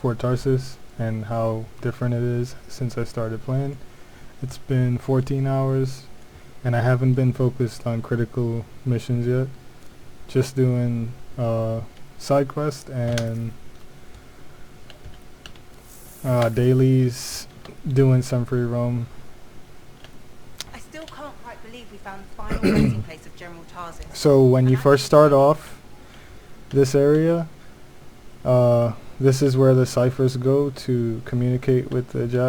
for Tarsis and how different it is since I started playing. It's been 14 hours and I haven't been focused on critical missions yet. Just doing side quest and dailies, doing some free roam. I still can't quite believe we found the final resting place of General Tarsis. So when you first start off this area, this is where the ciphers go to communicate with the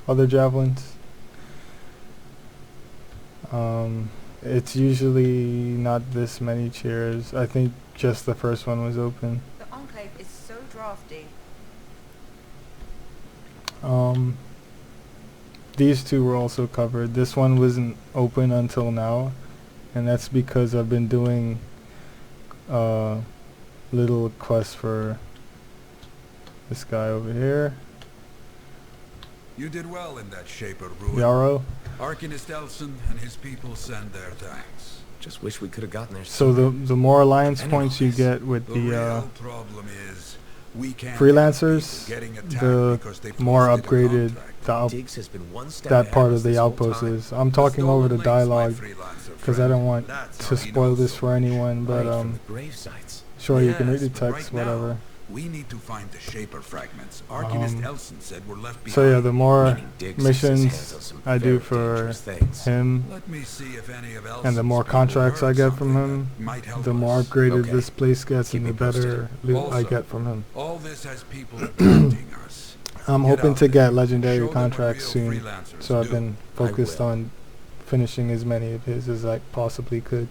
other javelins. It's usually not this many chairs. I think just the first one was open. The Enclave is so drafty. These two were also covered. This one wasn't open until now, and that's because I've been doing little quests for this guy over here. You did well in that Shaper ruin. Yarrow. Arcanist Elson and his people send their thanks. Just wish we could have gotten there So sooner. the more alliance points you get with The the real problem is we can't freelancers, getting attacked the because they more posted a upgraded contract. Diggs has been one step that ahead part us of the this whole outpost time. is. I'm talking over the dialogue because I don't want That's to how he spoil knows this so for much. anyone, but Right from the grave sites. sure, you can read the Yes, but text, right now, whatever. we need to find the Shaper fragments. Arcanist Elson said we're left behind. So yeah, the more Meaning Diggs has missions handled some I do very for dangerous things. him, Let me see if any of and the more Elson's people contracts I heard get from something him, that might help the more us. upgraded Okay. this place gets Keep and the me posted. better loot I Also, get from him. All this has people doubting us. I'm Get hoping out to there. get legendary Show them what contracts real soon, freelancers so I've do. been focused will. on finishing as many of his as I possibly could.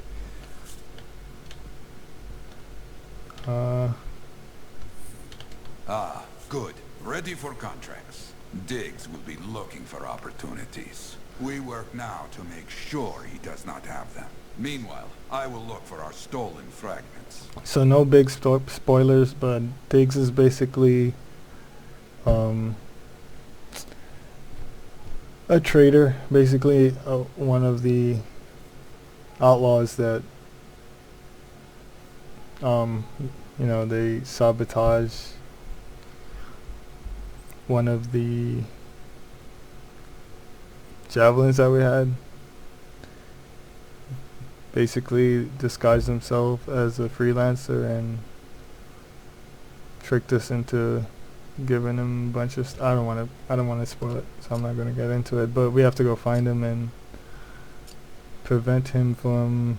Ah, good. Ready for contracts. Diggs will be looking for opportunities. We work now to make sure he does not have them. Meanwhile, I will look for our stolen fragments. So no big spoilers, but Diggs is basically a traitor, basically one of the outlaws that you know, they sabotage one of the javelins that we had. Basically disguised himself as a freelancer and tricked us into giving him a bunch of I don't want to spoil it, so I'm not going to get into it, but we have to go find him and prevent him from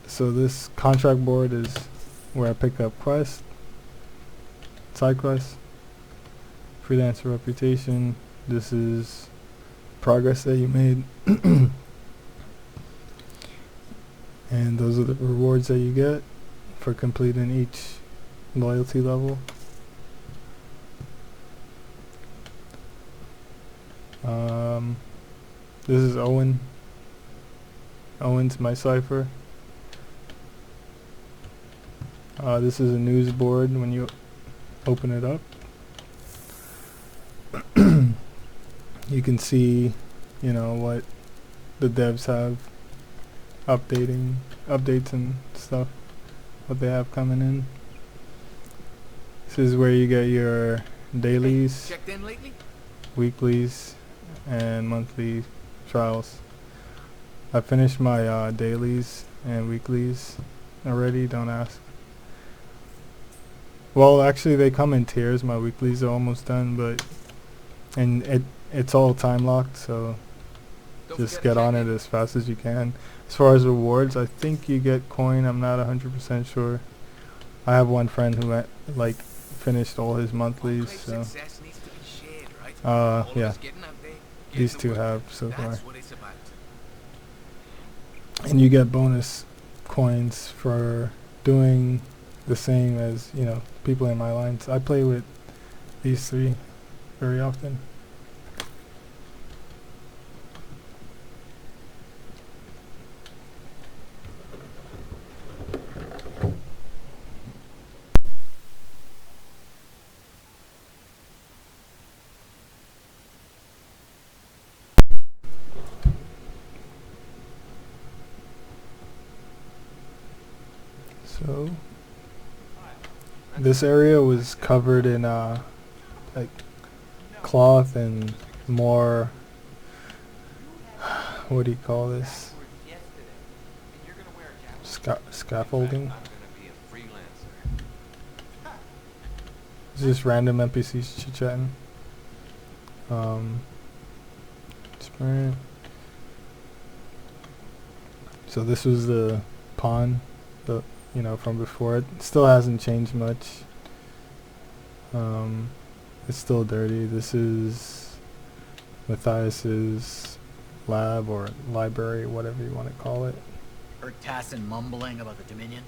so this contract board is where I pick up quests, side quests, freelancer reputation. This is progress that you made. And those are the rewards that you get for completing each loyalty level. This is Owen. Owen's my cipher. This is a news board when you open it up. You can see, you know, what the devs have updates and stuff, what they have coming in. This is where you get your dailies, Checked in lately? weeklies, and monthly trials. I finished my dailies and weeklies already, don't ask. Well, actually they come in tiers. My weeklies are almost done, but it's all time locked, so Don't just forget get to on check it in. as fast as you can. As far as rewards, I think you get coin. I'm not 100% sure. I have one friend who like finished all his monthlies, Enclave so success needs to be shared, right? All of yeah, us getting out there, getting these the two work have done. so far. That's what it's about. And you get bonus coins for doing the same as, you know, people in my lines. I play with these three very often. So this area was covered in like cloth and more, what do you call this? Scaffolding. It's just random NPCs chit-chatting. Sprint. So this was the pawn, from before. It still hasn't changed much. It's still dirty. This is Matthias's lab or library, whatever you want to call it. Heard Tassin mumbling about the Dominion?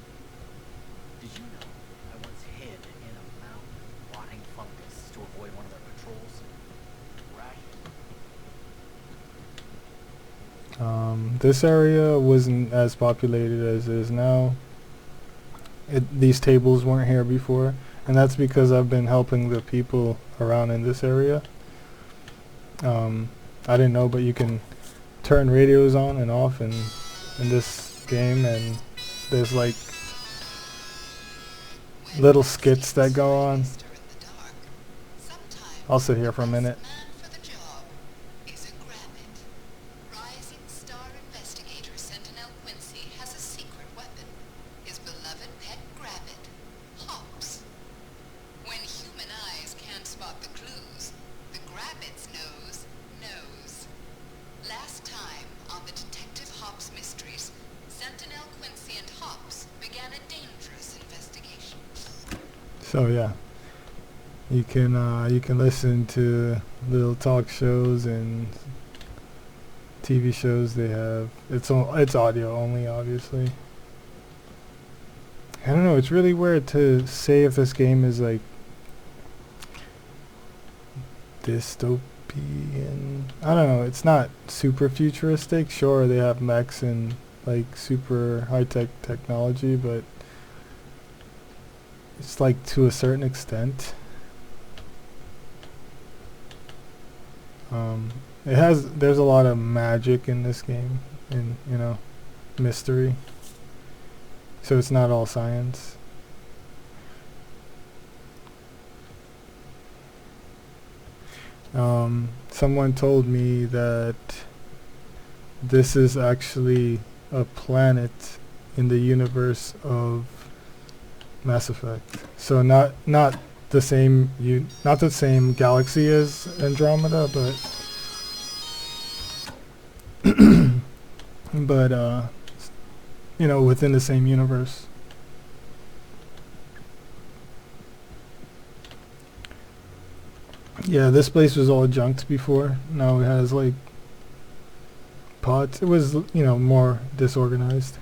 Did you know I once hid in a mound of rotting fungus to avoid one of their patrols? Rash. This area wasn't as populated as it is now. These tables weren't here before, and that's because I've been helping the people around in this area. I didn't know, but you can turn radios on and off in this game, and there's like little skits that go on. I'll sit here for a minute. So yeah, you can listen to little talk shows and TV shows they have. It's audio only, obviously. I don't know. It's really weird to say if this game is like dystopian. I don't know. It's not super futuristic. Sure, they have mechs and like super high-tech technology, but it's like to a certain extent. There's a lot of magic in this game, and mystery. So it's not all science. Someone told me that this is actually a planet in the universe of Mass Effect. So not the same galaxy as Andromeda, but within the same universe. Yeah, this place was all junked before. Now it has like pods. It was more disorganized.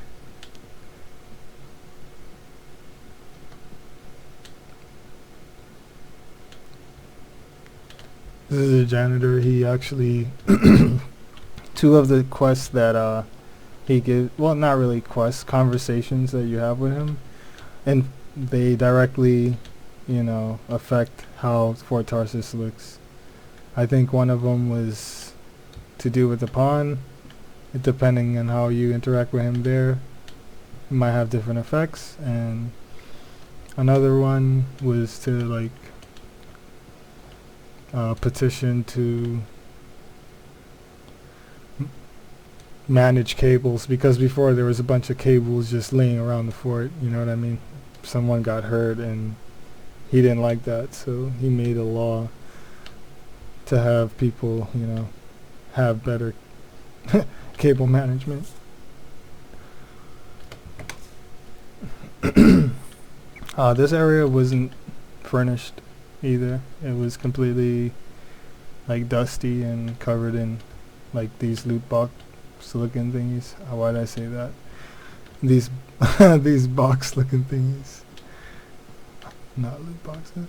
This is a janitor. He actually two of the quests that he gives, well, not really quests, conversations that you have with him, and they directly affect how Fort Tarsis looks. I think one of them was to do with the pawn. Depending on how you interact with him there, it might have different effects. And another one was to like petition to manage cables, because before there was a bunch of cables just laying around the fort, you know what I mean? Someone got hurt and he didn't like that, so he made a law to have people, have better cable management. This area wasn't furnished either. It was completely like dusty and covered in like these loot box looking thingies. Why did I say that? These these box looking thingies. Not loot boxes.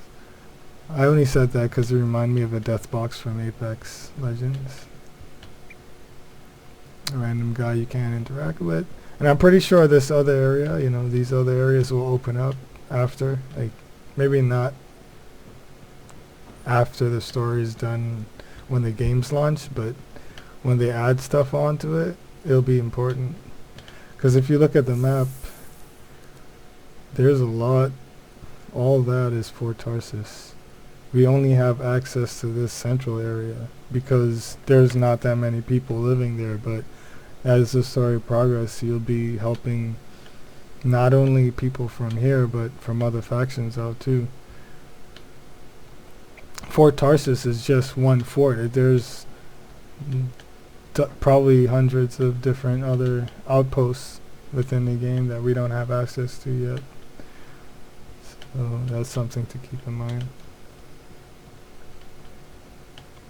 I only said that because it reminded me of a death box from Apex Legends. A random guy you can't interact with. And I'm pretty sure this other area, these other areas will open up after. Like, maybe not after the story is done when the game's launch, but when they add stuff onto it, it'll be important. Because if you look at the map, There's a lot. All that is for Tarsis. We only have access to this central area because there's not that many people living there, but as the story progresses, you'll be helping not only people from here, but from other factions out too. Fort Tarsis is just one fort. There's probably hundreds of different other outposts within the game that we don't have access to yet. So that's something to keep in mind.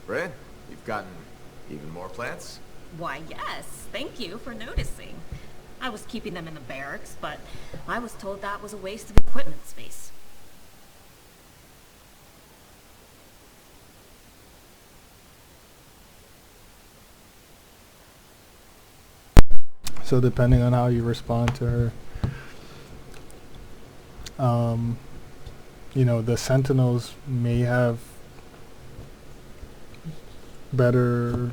Bryn, you've gotten even more plants? Why, yes. Thank you for noticing. I was keeping them in the barracks, but I was told that was a waste of equipment space. So depending on how you respond to her, you know, the Sentinels may have better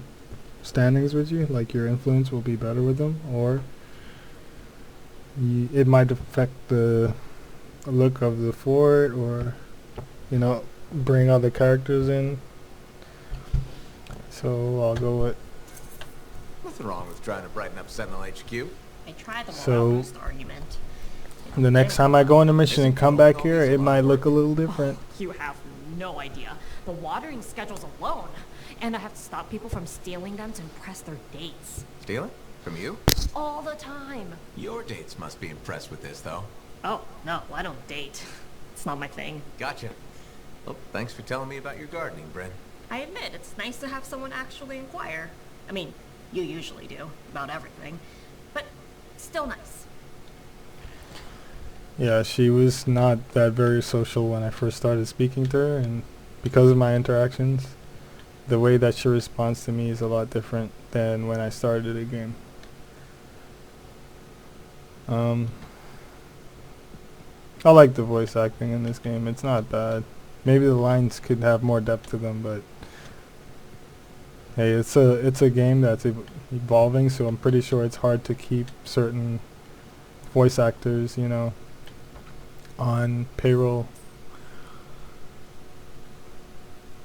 standings with you, like your influence will be better with them, or it might affect the look of the fort, or, you know, bring other characters in. So I'll go with... Nothing wrong with trying to brighten up Sentinel HQ. I tried the So- morale boost argument. The next time I go on a mission and come back here, it might look a little different. You have no idea. The watering schedules alone. And I have to stop people from stealing them to impress their dates. Stealing? From you? All the time. Your dates must be impressed with this, though. Oh, no, I don't date. It's not my thing. Gotcha. Well, thanks for telling me about your gardening, Bryn. I admit, it's nice to have someone actually inquire. I mean, you usually do, about everything. But still nice. Yeah, she was not that very social when I first started speaking to her, and because of my interactions, the way that she responds to me is a lot different than when I started the game. I like the voice acting in this game. It's not bad. Maybe the lines could have more depth to them, but hey, it's a game that's evolving, so I'm pretty sure it's hard to keep certain voice actors, you know, on payroll.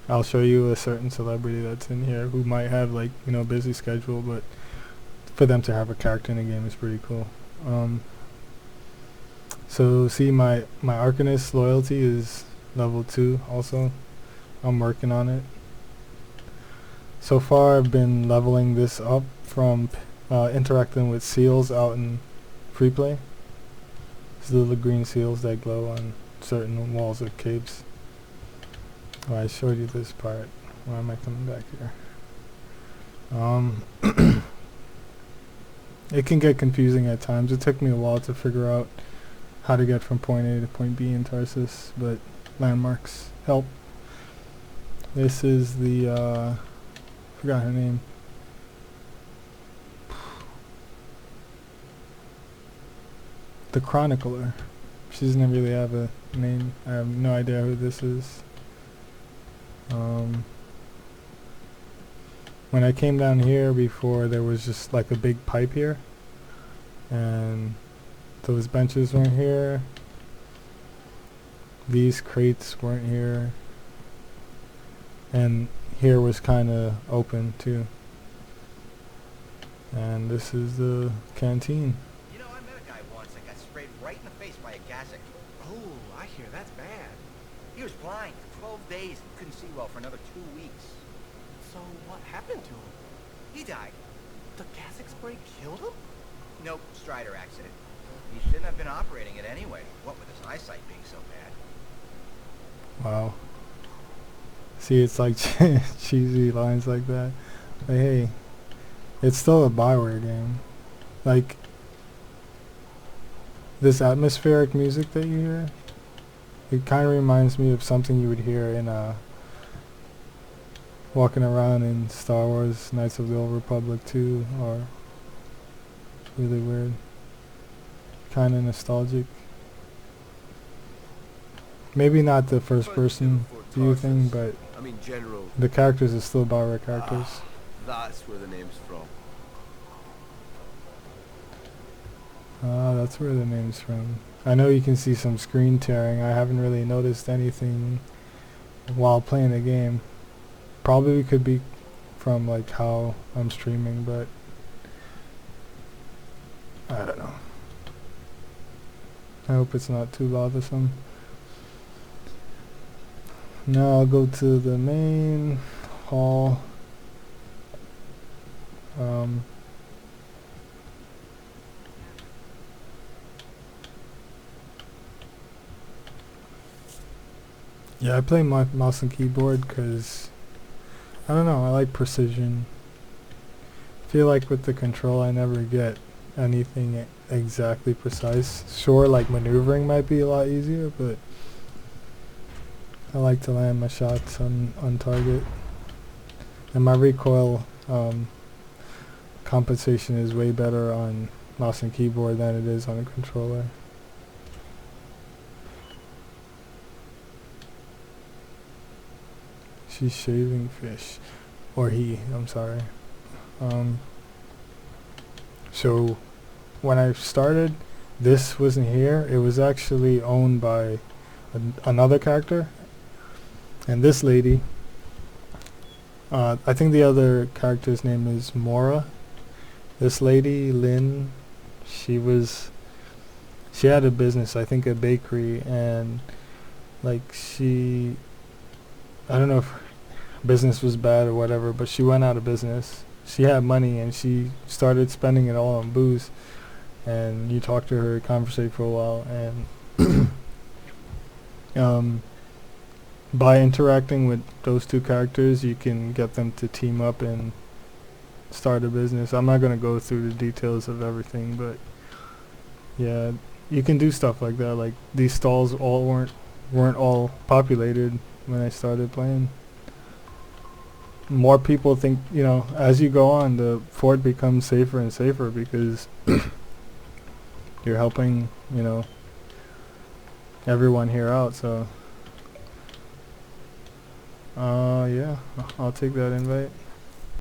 I'll show you a certain celebrity that's in here who might have, like, you know, busy schedule, but for them to have a character in the game is pretty cool. So see, my Arcanist loyalty is level 2 also. I'm working on it. So far I've been leveling this up from interacting with seals out in free play. These little green seals that glow on certain walls of caves. Oh, I showed you this part. Why am I coming back here? It can get confusing at times. It took me a while to figure out how to get from point A to point B in Tarsis, but landmarks help. This is the, forgot her name. The Chronicler. She doesn't really have a name. I have no idea who this is. When I came down here before, there was just like a big pipe here, and those benches weren't here. These crates weren't here, and here was kind of open too. And this is the canteen. You know, I met a guy once that got sprayed right in the face by a gasic. Oh, I hear that's bad. He was blind for 12 days and couldn't see well for another 2 weeks. So what happened to him? He died. The Kazakh spray killed him? Nope, Strider accident. He shouldn't have been operating it anyway, what with his eyesight being so bad. Wow. See, it's like cheesy lines like that. But hey, it's still a Bioware game. Like, this atmospheric music that you hear, it kind of reminds me of something you would hear in walking around in Star Wars Knights of the Old Republic 2, or really weird. Kind of nostalgic. Maybe not the first person view thing, but I mean, general. the characters are still Bioware characters. That's where the name's from. Ah, that's where the name's from. I know you can see some screen tearing. I haven't really noticed anything while playing the game. Probably could be from like how I'm streaming, but I don't know. I hope it's not too bothersome. Now I'll go to the main hall. Yeah, I play mouse and keyboard because I don't know, I like precision. I feel like with the control I never get anything exactly precise. Sure, like maneuvering might be a lot easier, but I like to land my shots on target. And my recoil compensation is way better on mouse and keyboard than it is on a controller. She's shaving fish. Or he, I'm sorry. So when I started, this wasn't here. It was actually owned by another character. And this lady, I think the other character's name is Mora. This lady, Lynn, she had a business, I think a bakery, and like I don't know if business was bad or whatever, but she went out of business. She had money and she started spending it all on booze. And you talk to her, conversate for a while, and by interacting with those two characters, you can get them to team up and start a business. I'm not gonna go through the details of everything, but yeah, you can do stuff like that. Like these stalls all weren't all populated when I started playing. More people think, you know, as you go on, the fort becomes safer and safer because you're helping, you know, everyone here out. So yeah, I'll take that invite.